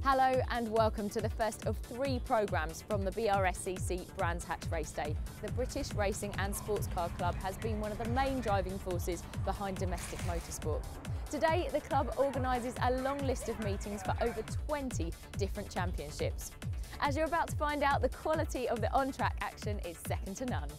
Hello and welcome to the first of 3 programmes from the BRSCC Brands Hatch Raceday. The British Racing and Sports Car Club has been one of the main driving forces behind domestic motorsport. Today, the club organises a long list of meetings for over 20 different championships. As you're about to find out, the quality of the on-track action is second to none.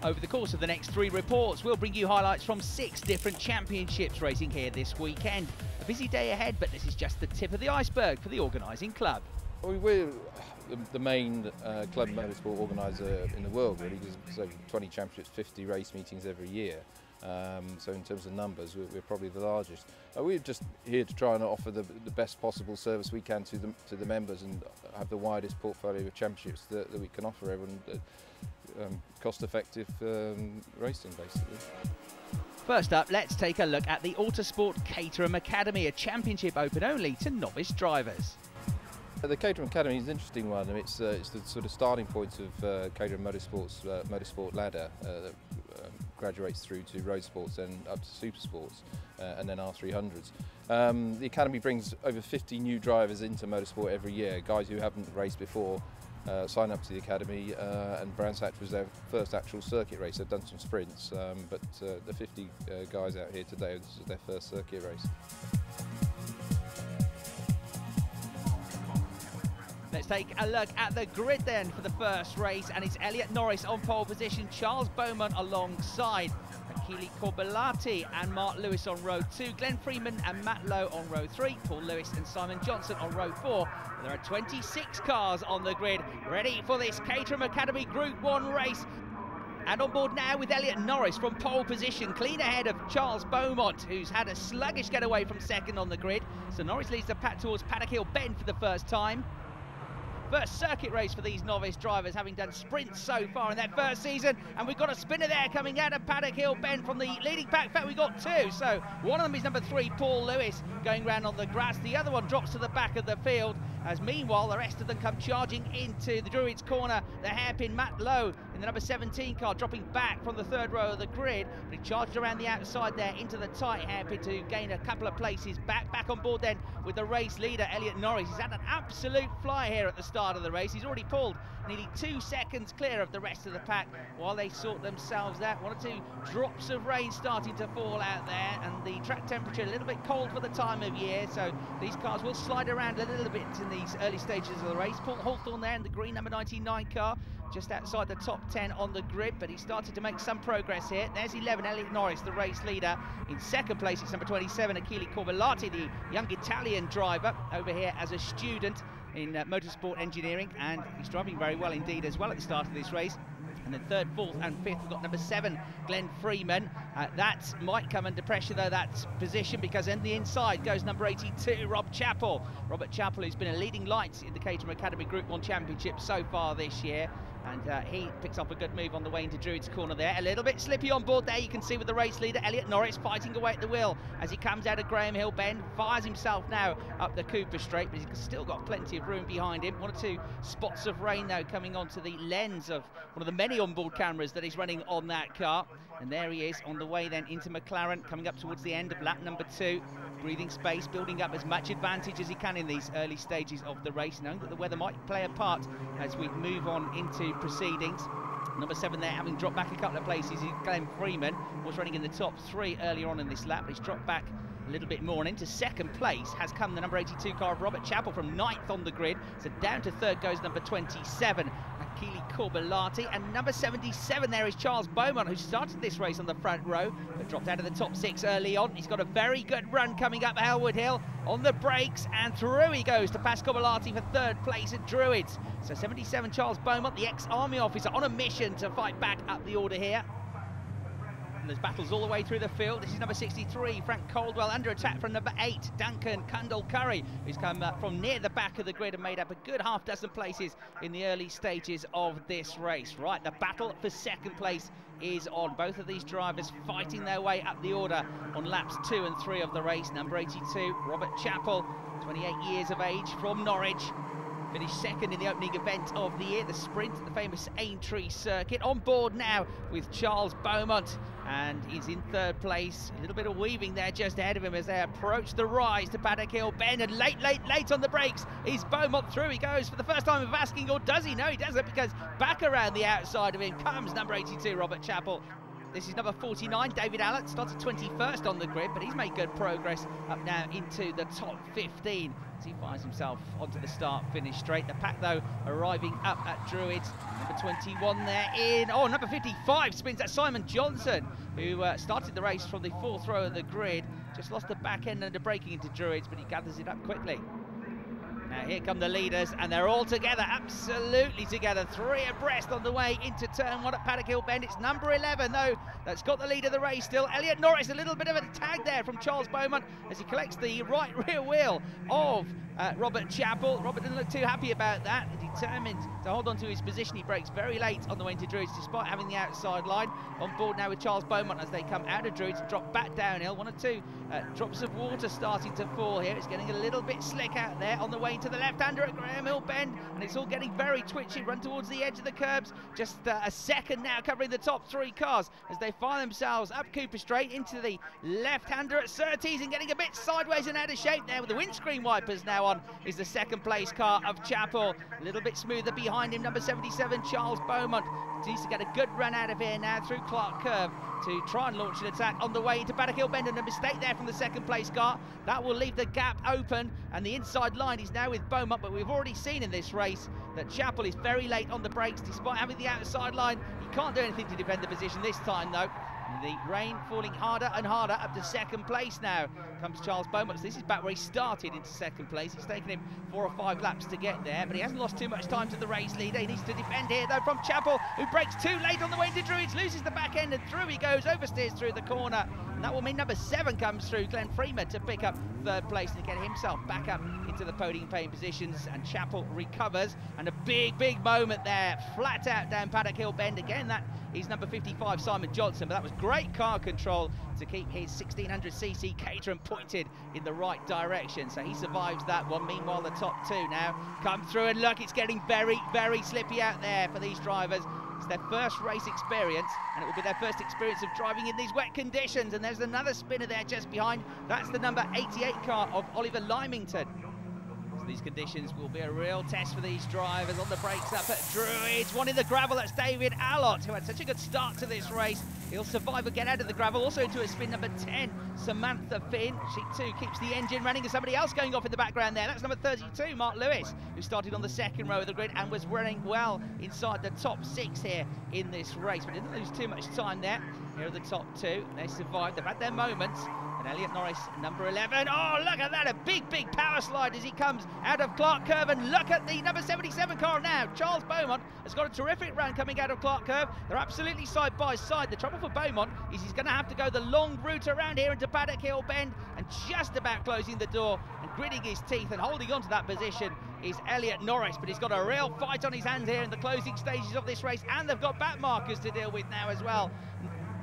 Over the course of the next 3 reports, we'll bring you highlights from 6 different championships racing here this weekend. A busy day ahead, but this is just the tip of the iceberg for the organising club. We're the main club motorsport organiser in the world, really, because there's over 20 championships, 50 race meetings every year. So in terms of numbers, we're probably the largest. We're just here to try and offer the best possible service we can to the members and have the widest portfolio of championships that we can offer everyone. Cost-effective racing, basically. First up, let's take a look at the Autosport Caterham Academy, a championship open only to novice drivers. The Caterham Academy is an interesting one. It's the sort of starting point of Caterham Motorsport's motorsport ladder that graduates through to road sports and up to super sports and then R300s. The Academy brings over 50 new drivers into motorsport every year, guys who haven't raced before. Sign up to the Academy, and Brands Hatch was their first actual circuit race. They've done some sprints, but the 50 guys out here today, this is their first circuit race. Let's take a look at the grid then for the first race, and it's Elliot Norris on pole position, Charles Beaumont alongside, Achille Corbellati and Mark Lewis on row 2, Glenn Freeman and Matt Lowe on row 3, Paul Lewis and Simon Johnson on row 4. There are 26 cars on the grid, ready for this Caterham Academy Group 1 race. And on board now with Elliot Norris from pole position, clean ahead of Charles Beaumont, who's had a sluggish getaway from second on the grid. So Norris leads the pack towards Paddock Hill Bend for the first time. First circuit race for these novice drivers, having done sprints so far in their first season. And we've got a spinner there coming out of Paddock Hill Bend from the leading pack. In fact, we've got 2. So one of them is number 3, Paul Lewis, going round on the grass. The other one drops to the back of the field, as meanwhile the rest of them come charging into the Druids corner. The hairpin Matt Lowe in the number 17 car, dropping back from the 3rd row of the grid. But he charged around the outside there into the tight hairpin to gain a couple of places back on board then with the race leader, Elliot Norris. He's had an absolute fly here at the start of the race. He's already pulled nearly 2 seconds clear of the rest of the pack while they sort themselves out. 1 or 2 drops of rain starting to fall out there, and the track temperature a little bit cold for the time of year, so these cars will slide around a little bit in these early stages of the race. Paul Hawthorne there in the green number 99 car, just outside the top 10 on the grid, but he started to make some progress here. There's 11, Elliot Norris, the race leader. In second place, it's number 27, Achille Corbellati, the young Italian driver, over here as a student in motorsport engineering, and he's driving very well indeed as well at the start of this race. And then 3rd, 4th and 5th, we've got number 7, Glenn Freeman. That might come under pressure though, that position, because in the inside goes number 82, Rob Chappell. Robert Chappell, who's been a leading light in the Caterham Academy Group 1 Championship so far this year. And he picks up a good move on the way into Druids corner there. A little bit slippy on board there, you can see with the race leader, Elliot Norris, fighting away at the wheel as he comes out of Graham Hill Bend, fires himself now up the Cooper Straight, but he's still got plenty of room behind him. 1 or 2 spots of rain though coming onto the lens of one of the many onboard cameras that is running on that car. And there he is on the way then into McLaren, coming up towards the end of lap number 2. Breathing space, building up as much advantage as he can in these early stages of the race, knowing that the weather might play a part as we move on into proceedings. Number 7 there, having dropped back a couple of places, is Glenn Freeman. Was running in the top 3 earlier on in this lap, but he's dropped back a little bit more, and into second place has come the number 82 car of Robert Chappell from 9th on the grid. So down to 3rd goes number 27, Achille Corbellati, and number 77 there is Charles Beaumont, who started this race on the front row but dropped out of the top 6 early on. He's got a very good run coming up Elwood Hill on the brakes, and through he goes to pass Corbellati for 3rd place at Druids. So 77 Charles Beaumont, the ex-army officer, on a mission to fight back up the order here. And there's battles all the way through the field. This is number 63, Frank Caldwell, under attack from number 8, Duncan Cundall-Curry, who's come from near the back of the grid and made up a good half dozen places in the early stages of this race. Right, the battle for second place is on. Both of these drivers fighting their way up the order on laps 2 and 3 of the race. Number 82, Robert Chappell, 28 years of age, from Norwich. Finished second in the opening event of the year, the sprint at the famous Aintree circuit. On board now with Charles Beaumont, and he's in third place. A little bit of weaving there just ahead of him as they approach the rise to Paddock Hill Bend, and late on the brakes is Beaumont. Through he goes for the first time of asking, or does he? No, he doesn't, because back around the outside of him comes number 82, Robert Chappell. This is number 49, David Allett, started 21st on the grid, but he's made good progress up now into the top 15 as he finds himself onto the start-finish straight. The pack, though, arriving up at Druids. Number 21 there in, number 55 spins at Simon Johnson, who started the race from the 4th row of the grid. Just lost the back end under braking into Druids, but he gathers it up quickly. Now here come the leaders, and they're all together, absolutely together, 3 abreast on the way into turn 1 at Paddock Hill Bend. It's number 11, though, that's got the lead of the race still. Elliot Norris, a little bit of a tag there from Charles Beaumont as he collects the right rear wheel of Robert Chappell. Robert didn't look too happy about that, determined to hold on to his position. He brakes very late on the way into Druids despite having the outside line. On board now with Charles Beaumont as they come out of Druids and drop back downhill. 1 or 2 drops of water starting to fall here. It's getting a little bit slick out there on the way to the left-hander at Graham Hill Bend, and it's all getting very twitchy. Run towards the edge of the curbs. Just a second now covering the top 3 cars as they find themselves up Cooper Straight into the left-hander at Surtees, and getting a bit sideways and out of shape there with the windscreen wipers now on is the 2nd place car of Chappell. A little bit smoother behind him, number 77, Charles Beaumont. Needs to get a good run out of here now through Clark Curve to try and launch an attack on the way into Paddock Hill Bend, and a mistake there from the 2nd place car. That will leave the gap open, and the inside line is now with Beaumont, but we've already seen in this race that Chappell is very late on the brakes despite having the outside line. He can't do anything to defend the position this time, though. The rain falling harder and harder up to 2nd place now comes Charles Beaumont. So this is back where he started into 2nd place. It's taken him 4 or 5 laps to get there, but he hasn't lost too much time to the race leader. He needs to defend here, though, from Chappell, who brakes too late on the way into Druids, loses the back end, and through he goes, oversteers through the corner. And that will mean number 7 comes through, Glenn Freeman, to pick up 3rd place and get himself back up into the podium paying positions, and Chappell recovers. And a big moment there, flat out down Paddock Hill Bend. Again, that is number 55, Simon Johnson, but that was great car control to keep his 1600cc Caterham pointed in the right direction. So he survives that one. Meanwhile, the top 2 now come through, and look, it's getting very slippy out there for these drivers. It's their first race experience, and it will be their first experience of driving in these wet conditions. And there's another spinner there just behind. That's the number 88 car of Oliver Lymington. So these conditions will be a real test for these drivers. On the brakes up at Druids, one in the gravel, that's David Allott, who had such a good start to this race. He'll survive and get out of the gravel. Also to a spin, number 10, Samantha Finn. She too keeps the engine running, and somebody else going off in the background there. That's number 32, Mark Lewis, who started on the 2nd row of the grid and was running well inside the top 6 here in this race, but didn't lose too much time there. Here are the top 2. They survived. They've had their moments. And Elliot Norris, number 11. Oh, look at that, a big power slide as he comes out of Clark Curve. And look at the number 77 car now. Charles Beaumont has got a terrific run coming out of Clark Curve. They're absolutely side by side. The trouble for Beaumont is he's going to have to go the long route around here into Paddock Hill Bend, and just about closing the door and gritting his teeth and holding on to that position is Elliot Norris, but he's got a real fight on his hands here in the closing stages of this race, and they've got back markers to deal with now as well.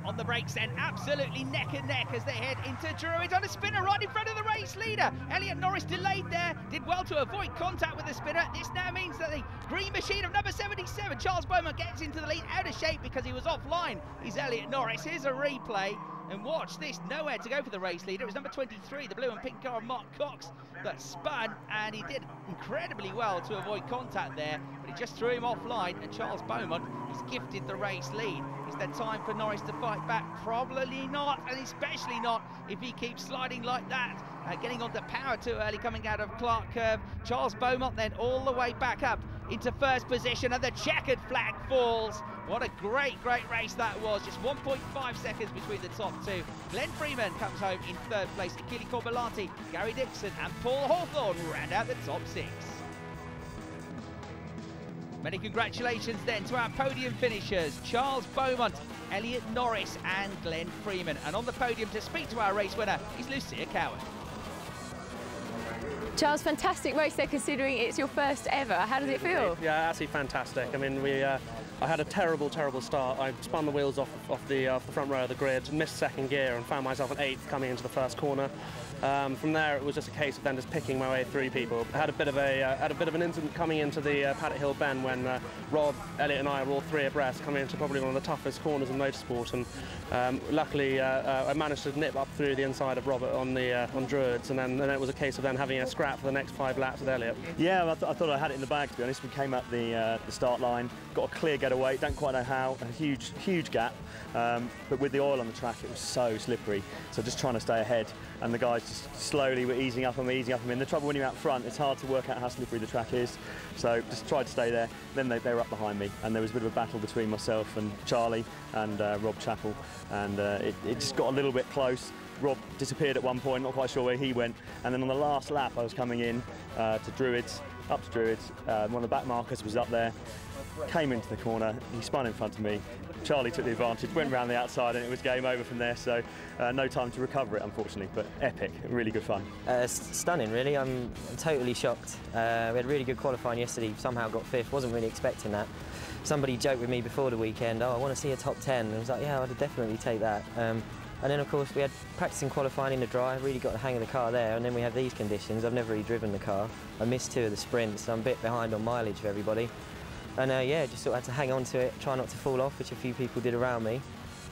On the brakes then, absolutely neck and neck as they head into Druids, on a spinner right in front of the race leader. Elliot Norris delayed there, did well to avoid contact with the spinner. This now means that the green machine of number 77, Charles Beaumont, gets into the lead, out of shape because he was offline. He's Elliot Norris. Here's a replay. And watch this, nowhere to go for the race leader. It was number 23, the blue and pink car of Mark Cox, that spun, and he did incredibly well to avoid contact there, but he just threw him offline, and Charles Beaumont is gifted the race lead. Is there time for Norris to fight back? Probably not, and especially not if he keeps sliding like that. Getting onto power too early coming out of Clark Curve. Charles Beaumont then all the way back up into 1st position, and the checkered flag falls. What a great race that was. Just 1.5 seconds between the top 2. Glenn Freeman comes home in 3rd place. Achille Corbellati, Gary Dixon and Paul Hawthorne round out the top 6. Many congratulations then to our podium finishers, Charles Beaumont, Elliot Norris and Glenn Freeman. And on the podium to speak to our race winner is Lucia Cowan. Charles, fantastic race there considering it's your first ever. How does it feel? Yeah, absolutely fantastic. I mean, I had a terrible start. I spun the wheels off the front row of the grid, missed second gear and found myself an 8th coming into the first corner. From there, it was just a case of then just picking my way through people. I had a bit of an incident coming into the Paddock Hill bend when Rob, Elliot and I were all 3 abreast coming into probably one of the toughest corners in motorsport, and luckily I managed to nip up through the inside of Robert on Druids, and then it was a case of then having a scrap for the next 5 laps with Elliot. Yeah, I thought I had it in the bag, to be honest. We came up the start line, got a clear getaway, don't quite know how, a huge gap, but with the oil on the track it was so slippery, so just trying to stay ahead, and the guys just slowly were easing up on me. The trouble when you're out front, it's hard to work out how slippery the track is, so just tried to stay there. Then they were up behind me, and there was a bit of a battle between myself and Charlie and Rob Chappell, and it just got a little bit close. Rob disappeared at one point, not quite sure where he went, and then on the last lap I was coming in to Druids, up to Druids, one of the back markers was up there, came into the corner, he spun in front of me, Charlie took the advantage, went round the outside, and it was game over from there, so no time to recover it, unfortunately, but epic, really good fun. Stunning, really. I'm totally shocked. We had really good qualifying yesterday, somehow got 5th, wasn't really expecting that. Somebody joked with me before the weekend, oh, I want to see a top 10, and I was like, yeah, I'd definitely take that. And then, of course, we had practicing qualifying in the dry, really got the hang of the car there, and then we have these conditions. I've never really driven the car. I missed 2 of the sprints, so I'm a bit behind on mileage for everybody. And yeah, just sort of had to hang on to it, try not to fall off, which a few people did around me.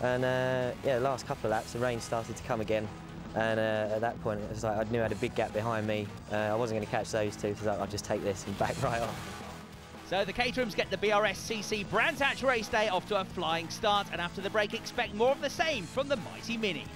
And yeah, the last couple of laps, the rain started to come again. And at that point, it was like I knew I had a big gap behind me. I wasn't going to catch those 2, so I'll just take this and back right off. So the Caterhams get the BRSCC Brands Hatch Race Day off to a flying start, and after the break expect more of the same from the mighty Minis.